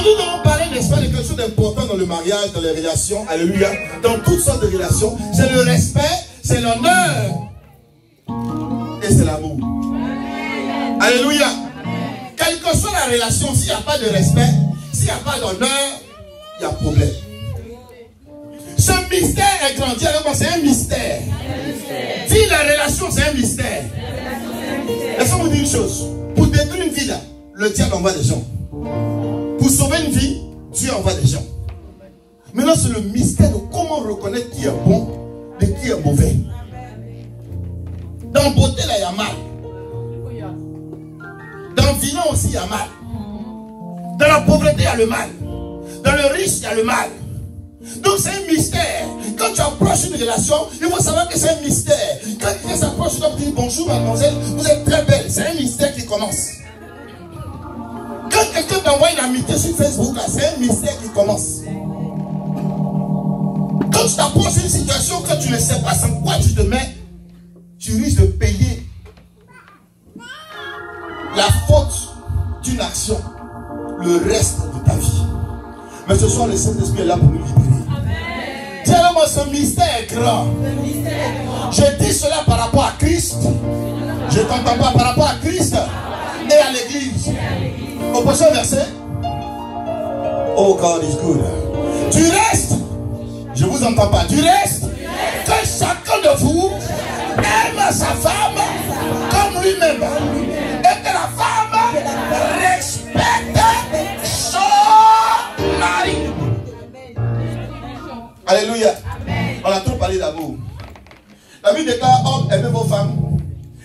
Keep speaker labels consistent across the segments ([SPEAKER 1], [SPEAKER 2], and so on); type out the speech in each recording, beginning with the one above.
[SPEAKER 1] Aujourd'hui, nous allons parler, n'est-ce pas, de quelque chose d'important dans le mariage, dans les relations, alléluia, dans toutes sortes de relations. C'est le respect, c'est l'honneur et c'est l'amour. Alléluia. Quelle que soit la relation, s'il n'y a pas de respect, s'il n'y a pas d'honneur, il y a problème. Ce mystère est grandi avec moi, c'est un mystère. Si la relation, c'est un mystère. Laissez-moi vous dire une chose. Pour détruire une vie, là, le diable envoie des gens. Pour sauver une vie, Dieu envoie des gens. Maintenant, c'est le mystère de comment reconnaître qui est bon et qui est mauvais. Dans la beauté, là, il y a mal. Dans le vilain aussi, il y a mal. Dans la pauvreté, il y a le mal. Dans le riche, il y a le mal. Donc c'est un mystère. Quand tu approches une relation, il faut savoir que c'est un mystère. Quand quelqu'un s'approche, tu dois dire bonjour mademoiselle, vous êtes très belle. C'est un mystère qui commence. Quand quelqu'un t'envoie une amitié sur Facebook, c'est un mystère qui commence. Quand tu t'approches d'une situation que tu ne sais pas sans quoi tu te mets, tu risques de payer la faute d'une action le reste de ta vie. Mais ce soir, le Saint-Esprit est là pour nous libérer. Dis-moi, ce mystère est grand. Je dis cela par rapport à Christ. Je t'entends pas par rapport à Christ et à l'église. Au prochain verset. Oh, God is good. Du reste, je vous entends pas. Du reste, que chacun de vous aime sa femme comme lui-même. Et que la femme respecte son mari. Alléluia. On a trop parlé d'amour. La Bible déclare, hommes, aimez vos femmes.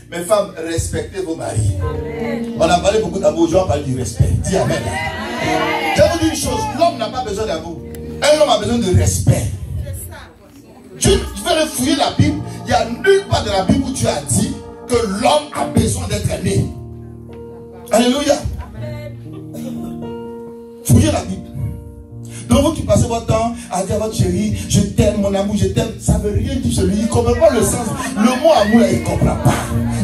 [SPEAKER 1] Mais femmes, respectez vos maris. On a parlé beaucoup d'amour, je vais parler du respect. Dis amen. Je vais vous dire une chose, l'homme n'a pas besoin d'amour. Un homme a besoin de respect. Tu veux fouiller la Bible, il n'y a nulle part de la Bible où tu as dit que l'homme a besoin d'être aimé. Alléluia. Fouillez la Bible. Donc vous qui passez votre temps à dire à votre chérie, je t'aime, mon amour, je t'aime, ça ne veut rien dire celui, il ne comprend pas le sens. Le mot amour, il ne comprend pas.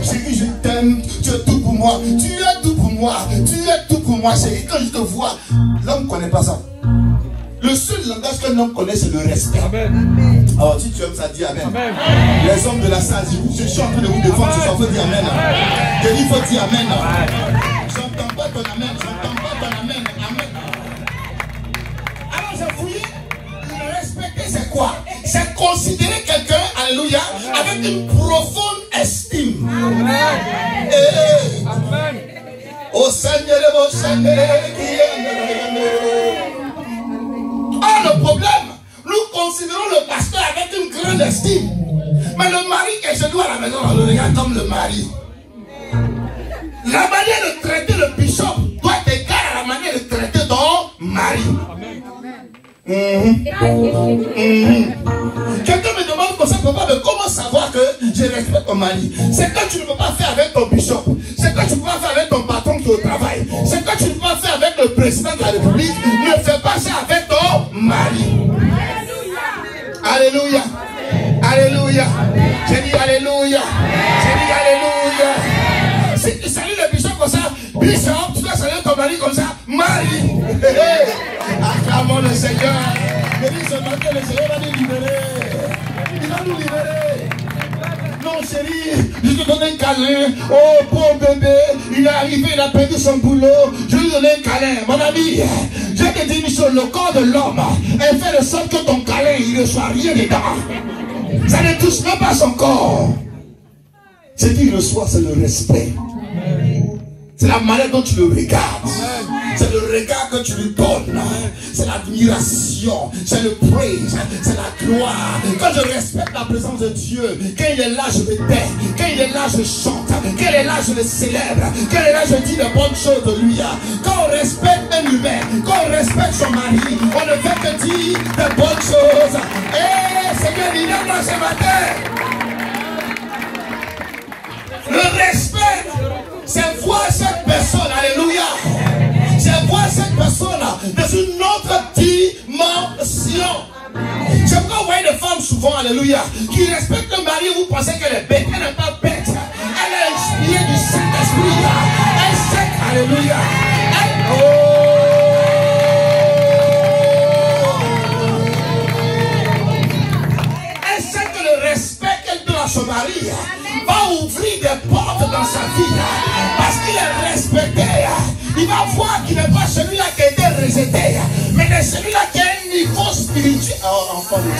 [SPEAKER 1] Chérie, je t'aime, tu es tout pour moi, tu es tout pour moi, tu es tout pour moi, chérie, quand je te vois, l'homme ne connaît pas ça. Le seul langage qu'un homme connaît, c'est le respect. Amen. Alors, si tu aimes ça, dis amen. Amen. Les hommes de la salle, je suis en train de vous défendre, ce soir, il faut dire amen. Je dis, il faut dire amen. J'entends pas ton amen, j'entends pas ton amen. Amen. Alors, j'ai fouillé. Le respecter, c'est quoi? C'est considérer quelqu'un, alléluia, avec une profonde estime. Amen. Amen. Au Seigneur, au Seigneur, qui est. Ah, le problème, nous considérons le pasteur avec une grande estime. Mais le mari qui est chez nous à la maison, on le regarde comme le mari. La manière de traiter le bishop doit être égale à la manière de traiter ton mari. Quelqu'un me demande comme ça, papa, mais comment savoir que je respecte ton mari? C'est que tu ne peux pas faire avec ton bishop. C'est que tu ne peux pas faire avec ton patron qui est au travail. C'est que tu ne peux pas faire avec le président de la République. Ne fais pas ça avec ton mari. Alléluia. Alléluia. J'ai dit alléluia. J'ai dit alléluia. Si tu salues le bishop comme ça, bishop, tu dois saluer ton mari comme ça, mari. Acclamons le Seigneur. Je dis ce matin, le Seigneur va nous libérer. Il va nous libérer. Non, chérie, je te donne un câlin. Oh, pauvre bébé, il est arrivé, il a perdu son boulot. Je lui donne un câlin. Mon ami, je te dis une chose, le corps de l'homme, elle fait de sorte que ton câlin, il ne soit rien dedans. Ça ne touche même pas son corps. Ce qu'il reçoit, c'est le respect. C'est la manière dont tu le regardes. C'est le regard que tu lui donnes. C'est l'admiration. C'est le praise. C'est la gloire. Quand je respecte la présence de Dieu, quand il est là, je le tais. Quand il est là, je chante. Quand il est là, je le célèbre. Quand il est là, je dis de bonnes choses de lui. Quand on respecte un humain, quand on respecte son mari, on ne fait que dire de bonnes choses. Et Seigneur, il est là ce matin. Le respect, c'est voir cette personne, alléluia. C'est voir cette personne dans une autre dimension. C'est pourquoi vous voyez des femmes souvent, alléluia, qui respectent le mari, vous pensez qu'elle est bête. Elle n'est pas bête. Elle est inspirée du Saint-Esprit. Elle sait, alléluia. c'est celui-là qui a un niveau spirituel. Oh, enfant de Dieu.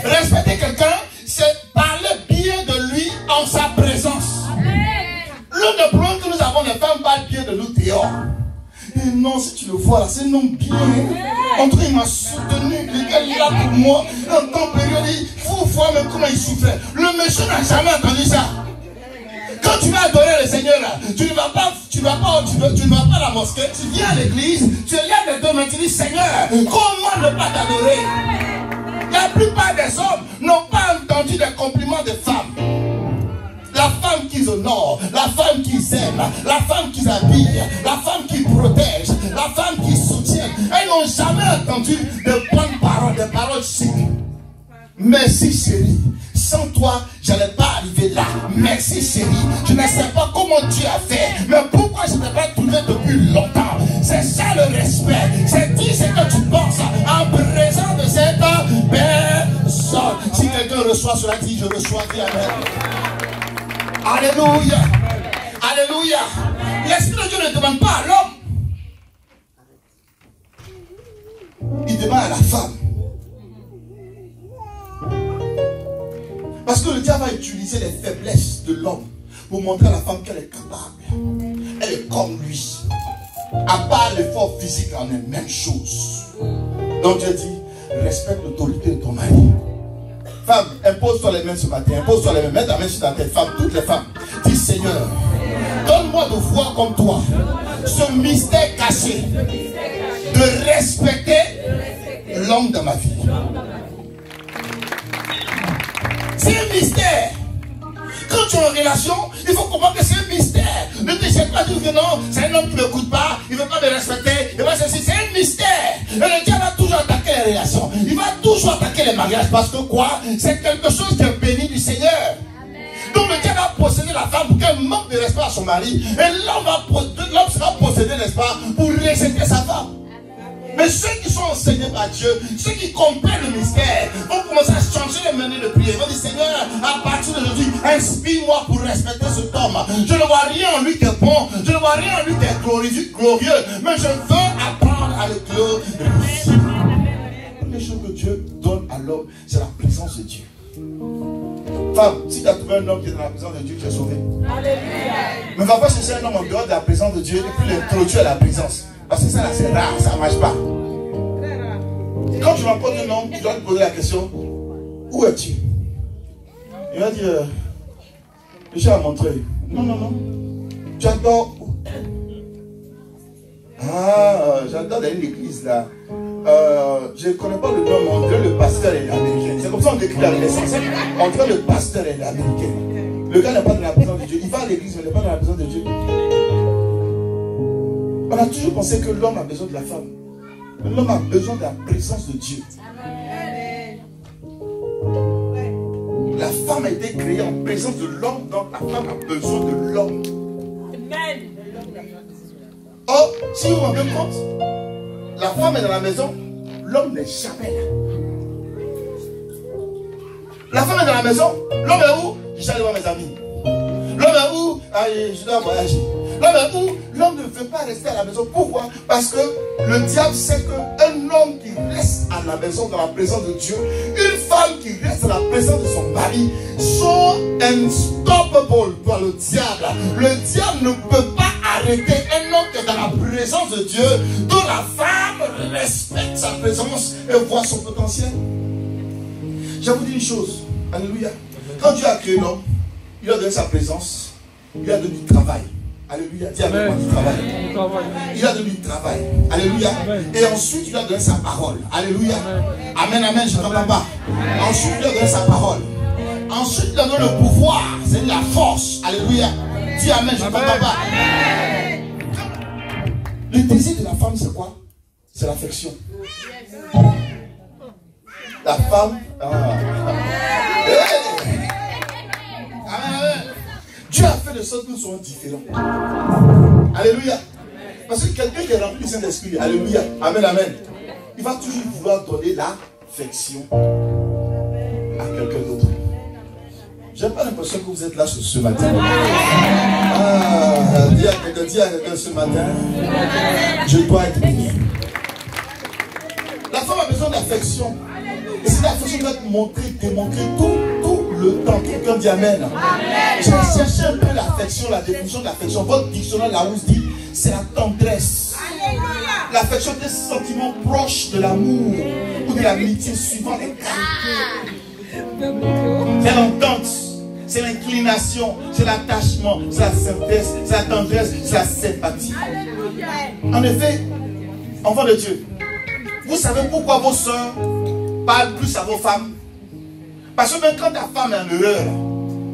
[SPEAKER 1] Respecter quelqu'un, c'est parler bien de lui en sa présence. L'un des problèmes que nous avons, les femmes parlent bien de nous dehors. Et non, si tu le vois là, c'est non bien. Entre il m'a soutenu, il est là pour moi. En temps périodique, il faut voir même comment il souffrait. Le monsieur n'a jamais entendu ça. Quand tu vas adorer le Seigneur là, tu ne vas pas à la mosquée, tu viens à l'église, tu lèves les deux mains, tu dis Seigneur, comment ne pas t'adorer? La plupart des hommes n'ont pas entendu des compliments des femmes. La femme qu'ils honorent, la femme qu'ils aiment, la femme qu'ils habillent, la femme qui protège, la femme qui soutient. Elles n'ont jamais entendu de bonnes paroles, des paroles chic. Merci chérie, sans toi, je n'allais pas arriver là. Merci chérie, je ne sais pas comment tu as fait, mais pourquoi je ne t'ai pas trouvé depuis longtemps. C'est ça le respect, c'est dire ce que tu penses en présence de cette personne. Si quelqu'un reçoit cela, dit je reçois, dis amen. Alléluia. Alléluia. L'Esprit de Dieu ne demande pas à l'homme. Il demande à la femme. Parce que le diable va utiliser les faiblesses de l'homme pour montrer à la femme qu'elle est capable. Elle est comme lui. À part l'effort physique, on est même chose. Donc Dieu dit, respecte l'autorité de ton mari. Femme, impose-toi les mains ce matin. Impose-toi les mains. Mets ta main sur ta tête. Femme, toutes les femmes. Dis Seigneur, donne-moi de voir comme toi ce mystère caché de respecter l'homme de ma vie. C'est un mystère. Quand tu es en relation, il faut comprendre que c'est un mystère. Ne te jette pas dire que non, c'est un homme qui ne m'écoute pas, il ne veut pas me respecter. C'est un mystère. Et le diable va toujours attaquer les relations. Il va toujours attaquer les mariages. Parce que quoi? C'est quelque chose qui est béni du Seigneur. Donc le diable va posséder la femme pour qu'elle manque de respect à son mari. Et l'homme sera possédé, n'est-ce pas, pour rejeter sa femme. Mais ceux qui sont enseignés par Dieu, ceux qui comprennent le mystère, vont commencer à changer les manières de prier. Ils vont dire Seigneur, à partir d'aujourd'hui, inspire-moi pour respecter cet homme. Je ne vois rien en lui qui est bon, je ne vois rien en lui qui est glorieux, mais je veux apprendre à le glorifier. Les choses que Dieu donne à l'homme, c'est la présence de Dieu. Femme, si tu as trouvé un homme qui est dans la présence de Dieu, tu es sauvé. Alléluia. Mais va pas chercher un homme en dehors de la présence de Dieu et puis l'introduire à la présence. Parce que ça là c'est rare, ça ne marche pas. Quand tu rencontres un homme, tu dois te poser la question, où es-tu? Il va dire, je suis à Montreuil. Non, non, non. Tu adores où? Ah, j'adore dans une église là. Je ne connais pas le nom, mais on dirait le pasteur est américain. C'est comme ça qu'on décrit la Renaissance. On dirait le pasteur est américain. Le gars n'est pas dans la présence de Dieu. Il va à l'église, mais il n'est pas dans la présence de Dieu. On a toujours pensé que l'homme a besoin de la femme. L'homme a besoin de la présence de Dieu. La femme a été créée en présence de l'homme, donc la femme a besoin de l'homme. Or, si vous vous rendez compte, la femme est dans la maison, l'homme n'est jamais là. La femme est dans la maison, l'homme est où? Je suis allé voir mes amis. L'homme est où? Ah, je dois voyager. L'homme est où? L'homme ne veut pas rester à la maison. Pourquoi? Parce que le diable sait qu'un homme qui reste à la maison dans la présence de Dieu, une femme qui reste dans la présence de son mari, sont unstoppable pour le diable. Le diable ne peut pas arrêter un homme qui est dans la présence de Dieu, dont la femme respecte sa présence et voit son potentiel. Je vous dis une chose. Alléluia. Quand Dieu a créé l'homme, il a donné sa présence, il a donné du travail. Alléluia. Dis avec moi du travail. Il a donné du travail. Alléluia. Et ensuite, il a donné sa parole. Alléluia. Amen, amen. Je ne comprends pas. Ensuite, il a donné sa parole. Ensuite, il a donné le pouvoir. C'est la force. Alléluia. Dis amen. Je ne comprends pas. Le désir de la femme, c'est quoi? C'est l'affection. La femme. Dieu a fait de sorte que nous soyons différents. Alléluia. Parce que quelqu'un qui est rempli du Saint-Esprit, alléluia, amen, amen, il va toujours vouloir donner l'affection à quelqu'un d'autre. J'ai pas l'impression que vous êtes là ce matin. Ah, dis à quelqu'un ce matin, je dois être béni. besoin d'affection. Et cette affection doit être montrée, démontrée tout le temps. Quelqu'un dit Amen. J'ai cherché un peu l'affection, la définition de l'affection. Votre dictionnaire Larousse dit c'est la tendresse. L'affection est un sentiment proche de l'amour ou de l'amitié suivant les cas. C'est l'entente, c'est l'inclination, c'est l'attachement, c'est la synthèse, c'est la tendresse, c'est la sympathie. En effet, enfants de Dieu, vous savez pourquoi vos soeurs parlent plus à vos femmes? Parce que même quand ta femme est en erreur,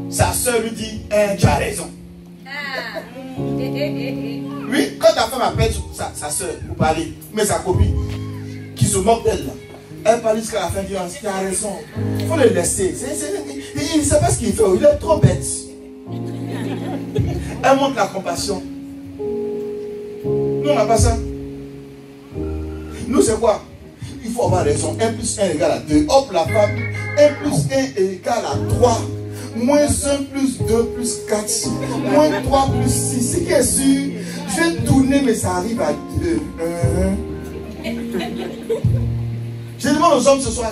[SPEAKER 1] sa soeur lui dit tu as raison. Oui, quand ta femme appelle sa soeur pour parler, mais sa copine qui se moque d'elle, elle parle jusqu'à la fin, dit tu as raison. Il faut le laisser. Il ne sait pas ce qu'il fait, il est trop bête. Elle montre la compassion. Nous, on n'a pas ça. Nous, c'est quoi? Il faut avoir raison. 1 plus 1 égale à 2. Hop, la femme. 1 plus 1 égale à 3. Moins 1 plus 2 plus 4. Moins 3 plus 6. Ce qui est sûr, je vais tourner, mais ça arrive à 2. Je demande aux hommes ce soir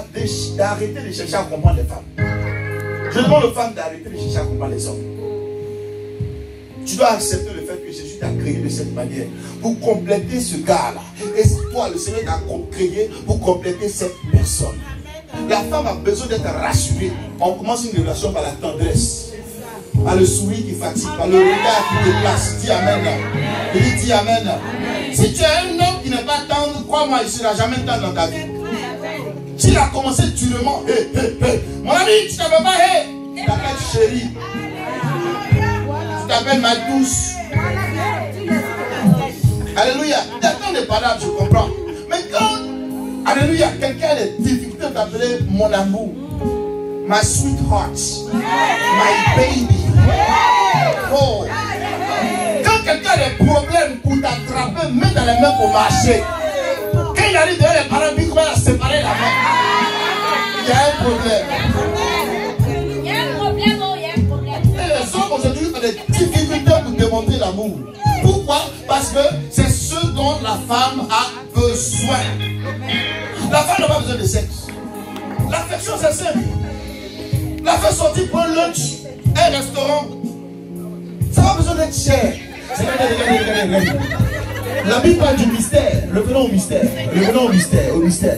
[SPEAKER 1] d'arrêter de chercher à comprendre les femmes. Je demande aux femmes d'arrêter de chercher à comprendre les hommes. Tu dois accepter le fait que Jésus t'a créé de cette manière pour compléter ce gars-là. Et toi, le Seigneur t'a créé pour compléter cette personne. La femme a besoin d'être rassurée. On commence une relation par la tendresse, par le sourire qui fatigue, par le regard qui déplace. Dis Amen. Il dit Amen. Si tu es un homme qui n'est pas tendre, crois-moi, il ne sera jamais tendre dans ta vie. S'il a commencé durement, mon ami, tu t'appelles pas, tu t'appelles chérie. Tu t'appelles ma douce. Alléluia. Maintenant, on est pas là, je comprends. Mais quand, alléluia, quelqu'un a des difficultés d'appeler mon amour, my sweetheart, my baby. Oh. Quand quelqu'un a des problèmes pour t'attraper, même dans les mains pour marcher, quand il arrive derrière les parents, il commence à séparer la main. Il y a un problème.
[SPEAKER 2] Il y a un problème, oh, il y a un problème.
[SPEAKER 1] Et les hommes aujourd'hui ont des difficultés pour démontrer l'amour. Pourquoi? Parce que c'est ce dont la femme a besoin. La femme n'a pas besoin de sexe. L'affection, c'est simple. La faire sortir pour un lunch, un restaurant, ça n'a pas besoin d'être cher. La Bible parle du mystère. Revenons au mystère. Revenons au mystère. Au mystère.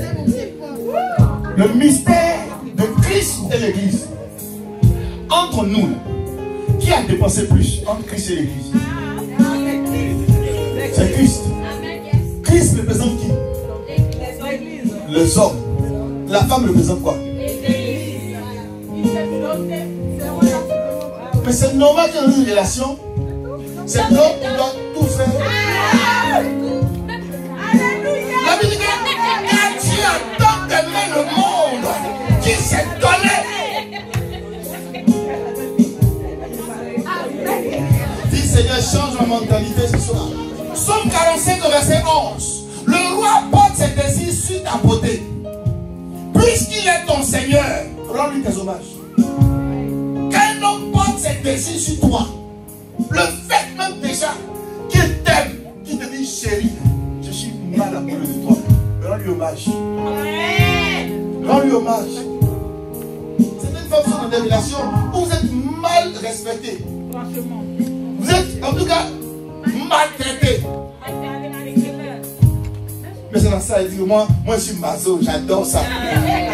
[SPEAKER 1] Le mystère de Christ et l'Église. Entre nous, qui a dépensé plus entre Christ et l'Église? C'est Christ. Christ représente qui? Les hommes. La femme représente quoi? Mais c'est normal qu'il y ait une relation. C'est l'homme qui doit tout faire. La Bible dit que Dieu a tant aimé le monde qu'il s'est donné. Dis Seigneur, change ma mentalité ce soir. Psaume 45 verset 11. Le roi porte ses désirs sur ta beauté. Puisqu'il est ton Seigneur, rends-lui tes hommages. Qu'un homme porte ses désirs sur toi, le fait même déjà qu'il t'aime, qu'il te dit chérie, je suis mal amoureux de toi, rends-lui hommage. Rends-lui hommage. Certaines femmes sont dans des relations où vous êtes mal respectés. Vous êtes en tout cas maltraités. Mais c'est dans ça, il dit, moi je suis maso, j'adore ça.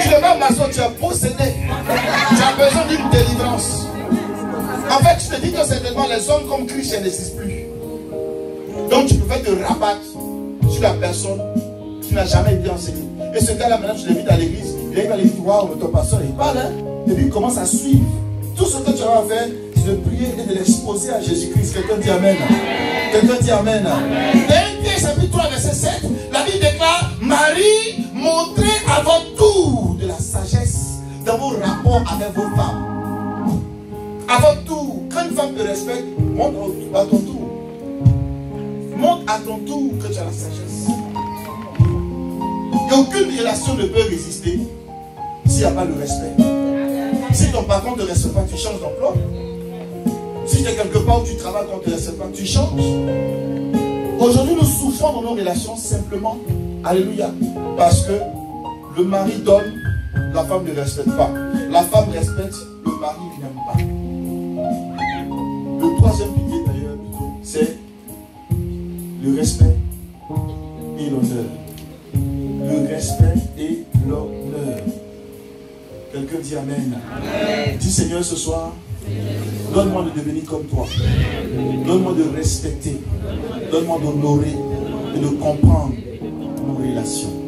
[SPEAKER 1] Tu n'es pas maso, tu as possédé. Tu as besoin d'une délivrance. En fait, tu te dis que certainement les hommes comme Christ n'existent plus. Donc tu peux faire te rabattre sur la personne qui n'a jamais été enseignée. Et ce gars-là, maintenant, tu l'invites à l'église. Il est allé dire, waouh, ton pasteur, il parle, hein? Et puis il commence à suivre. Tout ce que tu as à faire, c'est de prier et de l'exposer à Jésus-Christ. Quelqu'un dit Amen. Quelqu'un dit Amen. Et chapitre 3, verset 7, la Bible déclare, Marie, montrez à votre tour de la sagesse dans vos rapports avec vos femmes. À votre tour, quand une femme te respecte, montre à ton tour. Montre à ton tour que tu as la sagesse. Et aucune relation ne peut résister s'il n'y a pas le respect. Si ton patron ne te respecte pas, tu changes d'emploi. Si tu es quelque part où tu travailles, quand tu ne respectes pas, tu changes. Aujourd'hui, nous souffrons dans nos relations simplement, alléluia, parce que
[SPEAKER 3] Le mari donne, la femme ne respecte pas. La femme respecte, le mari n'aime pas. Le troisième pilier d'ailleurs, c'est le respect et l'honneur. Le respect et l'honneur. Quelqu'un dit Amen. Amen. Dis Seigneur ce soir, donne-moi de devenir comme toi. Donne-moi de respecter. Donne-moi d'honorer et de comprendre nos relations.